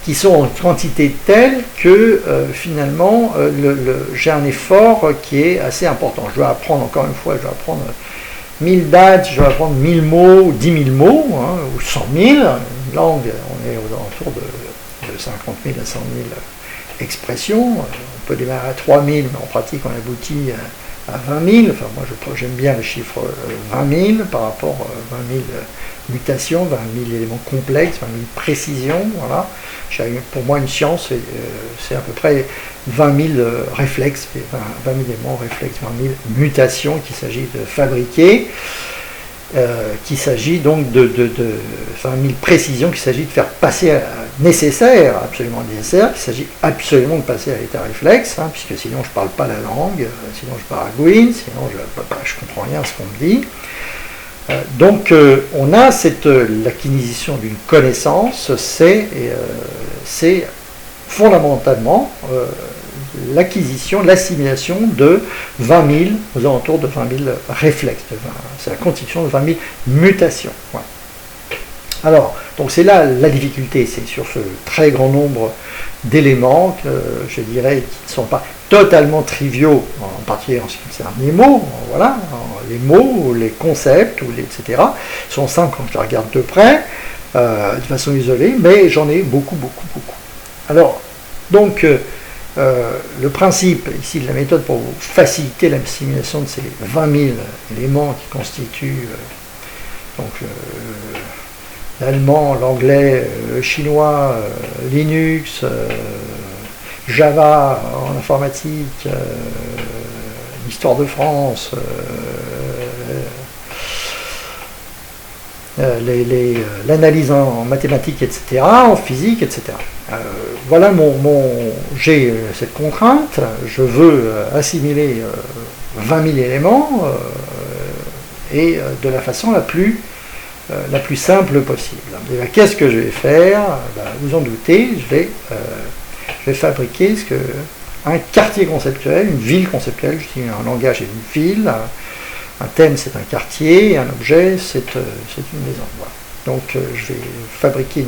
[SPEAKER 1] qui sont en quantité telle que finalement j'ai un effort qui est assez important. Je dois apprendre, encore une fois, je dois apprendre 1000 dates, je dois apprendre 1000 mots, ou 10 000 mots, hein, ou 100 000. Une langue, on est aux alentours de 50 000 à 100 000 expressions. On peut démarrer à 3 000, mais en pratique on aboutit à 20 000. Enfin, moi j'aime bien le chiffre 20 000 par rapport à 20 000 mutations, 20 000 éléments complexes, 20 000 précisions. Voilà. Pour moi, une science, c'est à peu près 20 000 réflexes, 20 000 éléments réflexes, 20 000 mutations qu'il s'agit de fabriquer, qu'il s'agit donc de 20 000 précisions qu'il s'agit de faire passer absolument nécessaire, qu'il s'agit absolument de passer à l'état réflexe, hein, puisque sinon je ne parle pas la langue, sinon je baragouine, sinon je ne comprends rien à ce qu'on me dit. Donc on a l'acquisition d'une connaissance, c'est fondamentalement l'acquisition, l'assimilation de 20 000, aux alentours de 20 000 réflexes. C'est la constitution de 20 000 mutations. Voilà. Alors, donc c'est là la difficulté, c'est sur ce très grand nombre d'éléments que je dirais qui ne sont pas totalement triviaux, en particulier en ce qui concerne les mots, voilà, les mots, les concepts, etc., sont simples quand je les regarde de près, de façon isolée, mais j'en ai beaucoup. Alors, donc, le principe ici de la méthode pour vous faciliter l'assimilation de ces 20 000 éléments qui constituent l'allemand, l'anglais, le chinois, Linux, Java en informatique, l'histoire de France, l'analyse en mathématiques, etc., en physique, etc. Voilà j'ai cette contrainte, je veux assimiler 20 000 éléments et de la façon la plus simple possible. Qu'est-ce que je vais faire? Vous en doutez, je vais fabriquer un quartier conceptuel, une ville conceptuelle. Je dis un langage est une ville, un thème c'est un quartier, et un objet c'est une maison. Voilà. Donc je vais fabriquer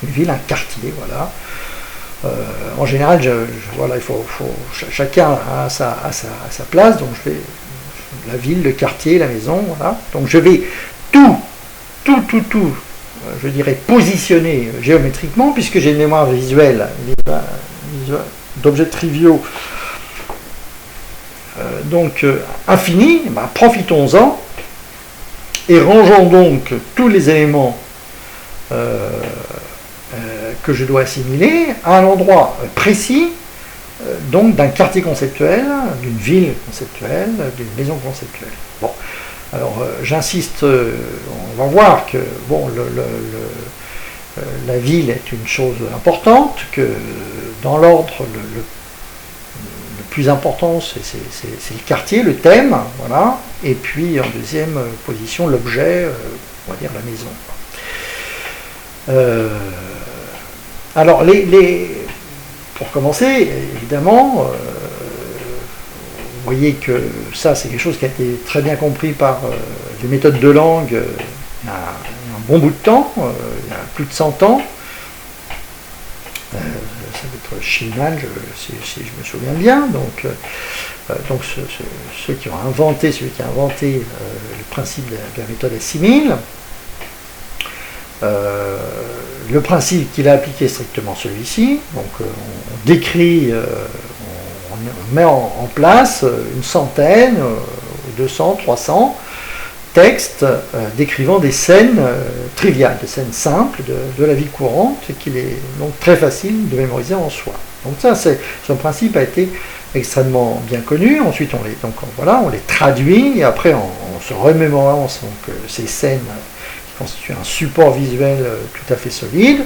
[SPEAKER 1] une ville, un quartier, voilà. En général, voilà, chacun a sa place, donc je vais la ville, le quartier, la maison, voilà. Donc je vais tout, je dirais, positionner géométriquement, puisque j'ai une mémoire visuelle d'objets triviaux, infinie, profitons-en, et rangeons donc tous les éléments que je dois assimiler à un endroit précis, donc d'un quartier conceptuel, d'une ville conceptuelle, d'une maison conceptuelle. Bon. Alors j'insiste, on va voir que la ville est une chose importante, que dans l'ordre le plus important c'est le quartier, le thème, voilà, et puis en deuxième position l'objet, on va dire la maison. Alors pour commencer, évidemment, voyez que ça, c'est quelque chose qui a été très bien compris par les méthodes de langue il y a un bon bout de temps, il y a plus de 100 ans. Ça va être Schillmann, si je me souviens bien. Donc celui qui a inventé le principe de la méthode assimile. Le principe qu'il a appliqué est strictement celui-ci. Donc on décrit, on met en place une centaine, 200, 300 textes décrivant des scènes triviales, des scènes simples de la vie courante, et qu'il est donc très facile de mémoriser en soi. Donc ça, ce principe a été extrêmement bien connu. Ensuite, on les traduit, et après, en se remémorant ces scènes qui constituent un support visuel tout à fait solide,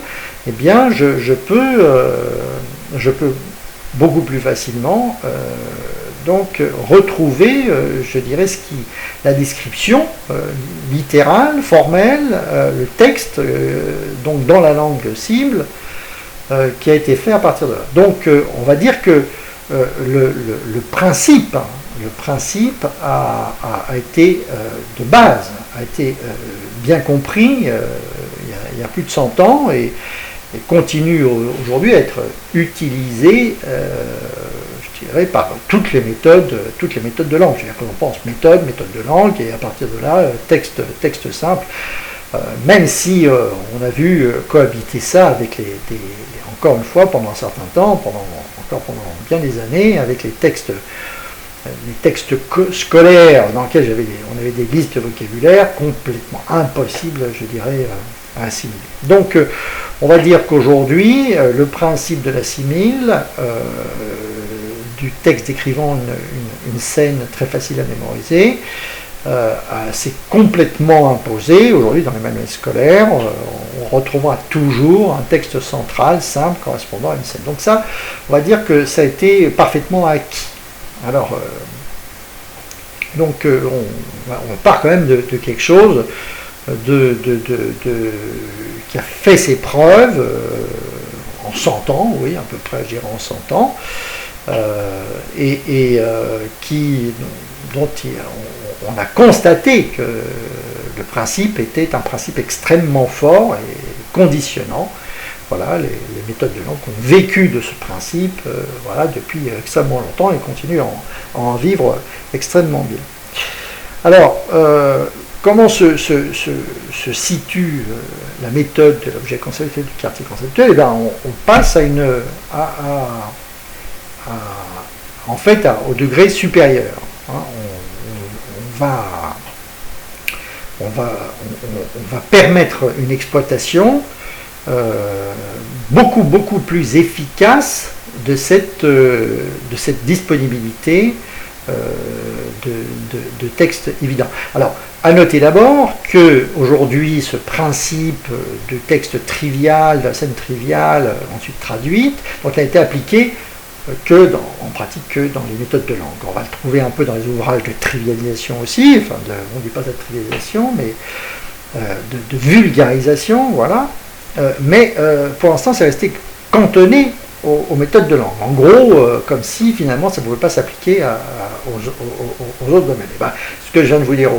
[SPEAKER 1] eh bien, je peux beaucoup plus facilement donc retrouver, je dirais, la description littérale, formelle, le texte donc dans la langue cible qui a été fait à partir de là. Donc on va dire que le principe a été de base, a été bien compris il y a plus de 100 ans et continue aujourd'hui à être utilisé je dirais, par toutes les méthodes de langue. C'est-à-dire qu'on pense méthode de langue, et à partir de là, texte simple, même si on a vu cohabiter ça avec encore une fois, pendant un certain temps, pendant bien des années, avec les textes scolaires dans lesquels on avait des listes de vocabulaire complètement impossibles, je dirais, à assimiler. Donc, on va dire qu'aujourd'hui, le principe de l'assimile, du texte décrivant une scène très facile à mémoriser, s'est complètement imposé. Aujourd'hui, dans les manuels scolaires, on retrouvera toujours un texte central, simple, correspondant à une scène. Donc ça, on va dire que ça a été parfaitement acquis. Alors, on part quand même de quelque chose qui a fait ses preuves en 100 ans, oui, à peu près, je dirais en 100 ans, dont on a constaté que le principe était un principe extrêmement fort et conditionnant. Voilà, les méthodes de langue ont vécu de ce principe depuis extrêmement longtemps et continuent à en vivre extrêmement bien. Alors, comment se situe la méthode de l'objet conceptuel du quartier conceptuel? Eh bien, on passe au degré supérieur. Hein. On va permettre une exploitation beaucoup plus efficace de cette disponibilité de textes évidents. Alors, à noter d'abord qu'aujourd'hui, ce principe de texte trivial, de la scène triviale, ensuite traduite, donc a été appliqué en pratique que dans les méthodes de langue. On va le trouver un peu dans les ouvrages de trivialisation aussi, on ne dit pas de trivialisation, mais de vulgarisation, voilà. Mais pour l'instant, c'est resté cantonné aux méthodes de langue. En gros, comme si finalement ça ne pouvait pas s'appliquer aux autres domaines. Et ce que je viens de vous dire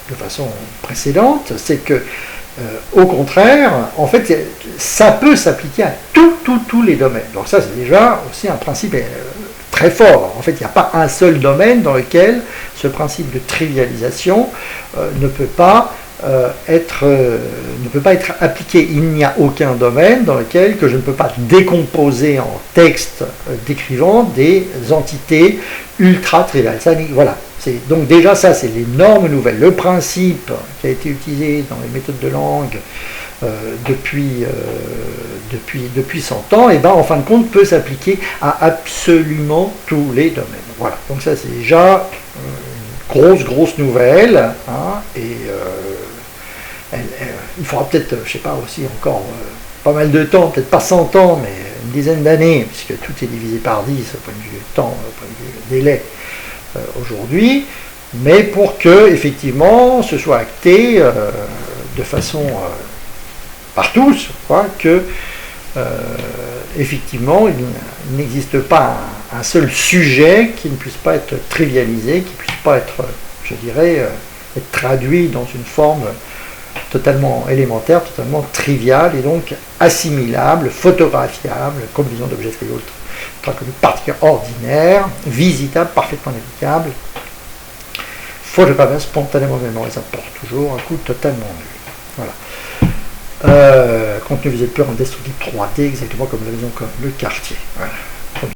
[SPEAKER 1] de façon précédente, c'est que au contraire, en fait, ça peut s'appliquer à tous les domaines. Donc ça, c'est déjà aussi un principe très fort. En fait, il n'y a pas un seul domaine dans lequel ce principe de trivialisation ne peut pas être appliqué. Il n'y a aucun domaine dans lequel je ne peux pas décomposer en texte décrivant des entités ultra triviales. Voilà. Donc déjà ça, c'est les normes nouvelles. Le principe qui a été utilisé dans les méthodes de langue depuis 100 ans, et en fin de compte peut s'appliquer à absolument tous les domaines. Voilà. Donc ça, c'est déjà une grosse nouvelle, hein, et il faudra peut-être, je sais pas, aussi encore pas mal de temps, peut-être pas 100 ans, mais une dizaine d'années, puisque tout est divisé par 10 au point de vue temps, au point de vue délai aujourd'hui, mais pour que effectivement ce soit acté de façon par tous, que effectivement, il n'existe pas un seul sujet qui ne puisse pas être trivialisé, qui ne puisse pas être, je dirais, être traduit dans une forme totalement élémentaire, totalement triviale, et donc assimilable, photographiable, combinaison d'objets triviaux comme une particule ordinaire, visitable, parfaitement navigable, photographiable spontanément mémorisable, ça porte toujours un coup totalement nul. Voilà. Contenu visuel pur en destructible 3D, exactement comme la maison, comme le quartier. Voilà.